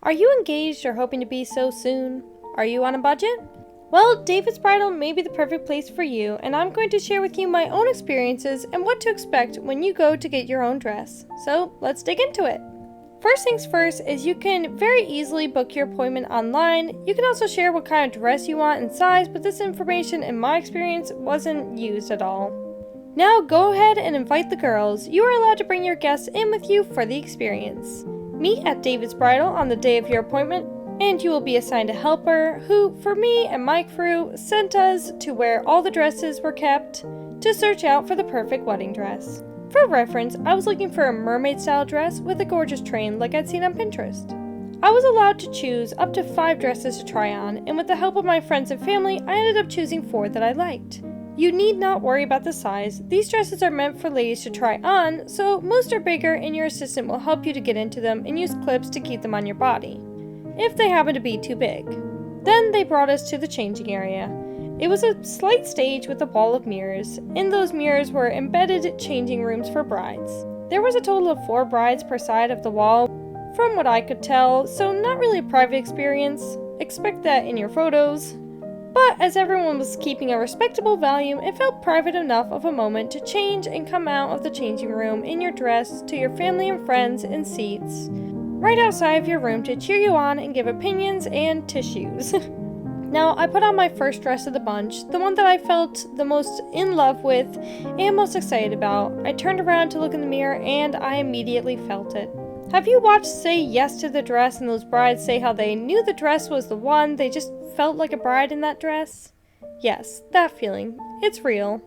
Are you engaged or hoping to be so soon? Are you on a budget? Well, David's Bridal may be the perfect place for you, and I'm going to share with you my own experiences and what to expect when you go to get your own dress. So let's dig into it. First things first is you can very easily book your appointment online. You can also share what kind of dress you want and size, but this information in my experience wasn't used at all. Now go ahead and invite the girls. You are allowed to bring your guests in with you for the experience. Meet at David's Bridal on the day of your appointment, and you will be assigned a helper who, for me and my crew, sent us to where all the dresses were kept to search out for the perfect wedding dress. For reference, I was looking for a mermaid-style dress with a gorgeous train like I'd seen on Pinterest. I was allowed to choose up to 5 dresses to try on, and with the help of my friends and family, I ended up choosing 4 that I liked. You need not worry about the size. These dresses are meant for ladies to try on, so most are bigger and your assistant will help you to get into them and use clips to keep them on your body, if they happen to be too big. Then they brought us to the changing area. It was a slight stage with a wall of mirrors. In those mirrors were embedded changing rooms for brides. There was a total of 4 brides per side of the wall, from what I could tell, so not really a private experience. Expect that in your photos. But as everyone was keeping a respectable volume, it felt private enough of a moment to change and come out of the changing room in your dress to your family and friends in seats right outside of your room to cheer you on and give opinions and tissues. Now, I put on my first dress of the bunch, the one that I felt the most in love with and most excited about. I turned around to look in the mirror and I immediately felt it. Have you watched Say Yes to the Dress and those brides say how they knew the dress was the one, they just felt like a bride in that dress? Yes, that feeling. It's real.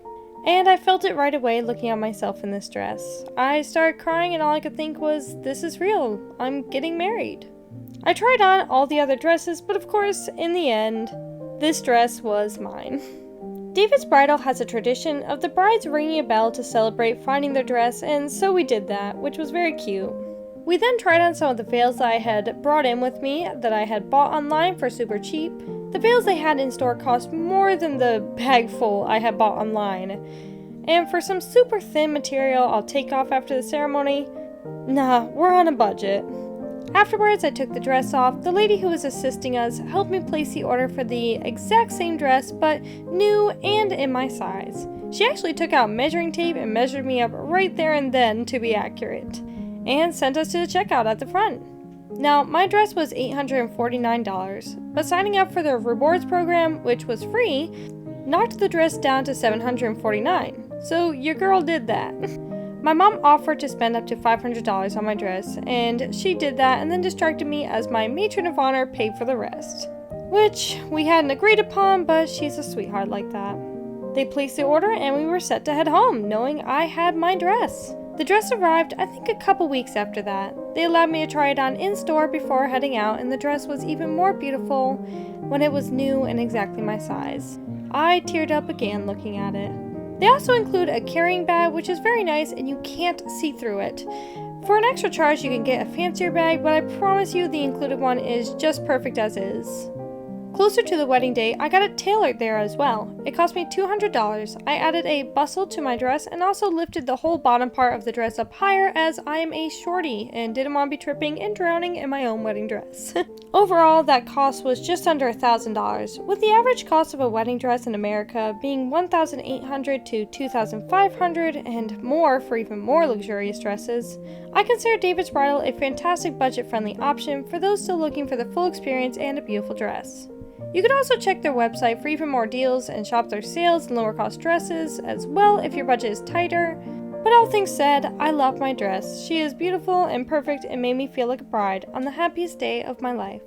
And I felt it right away looking at myself in this dress. I started crying and all I could think was, this is real. I'm getting married. I tried on all the other dresses, but of course, in the end, this dress was mine. David's Bridal has a tradition of the brides ringing a bell to celebrate finding their dress, and so we did that, which was very cute. We then tried on some of the veils that I had brought in with me that I had bought online for super cheap. The veils they had in store cost more than the bag full I had bought online. And for some super thin material I'll take off after the ceremony, nah, we're on a budget. Afterwards, I took the dress off. The lady who was assisting us helped me place the order for the exact same dress, but new and in my size. She actually took out measuring tape and measured me up right there and then to be accurate, and sent us to the checkout at the front. Now, my dress was $849, but signing up for the rewards program, which was free, knocked the dress down to $749, so your girl did that. My mom offered to spend up to $500 on my dress, and she did that and then distracted me as my matron of honor paid for the rest, which we hadn't agreed upon, but she's a sweetheart like that. They placed the order and we were set to head home, knowing I had my dress. The dress arrived, I think, a couple weeks after that. They allowed me to try it on in-store before heading out, and the dress was even more beautiful when it was new and exactly my size. I teared up again looking at it. They also include a carrying bag, which is very nice, and you can't see through it. For an extra charge, you can get a fancier bag, but I promise you the included one is just perfect as is. Closer to the wedding day, I got it tailored there as well. It cost me $200. I added a bustle to my dress and also lifted the whole bottom part of the dress up higher as I am a shorty and didn't want to be tripping and drowning in my own wedding dress. Overall, that cost was just under $1,000, with the average cost of a wedding dress in America being $1,800 to $2,500 and more for even more luxurious dresses. I consider David's Bridal a fantastic budget-friendly option for those still looking for the full experience and a beautiful dress. You can also check their website for even more deals and shop their sales and lower cost dresses as well if your budget is tighter. But all things said, I love my dress. She is beautiful and perfect and made me feel like a bride on the happiest day of my life.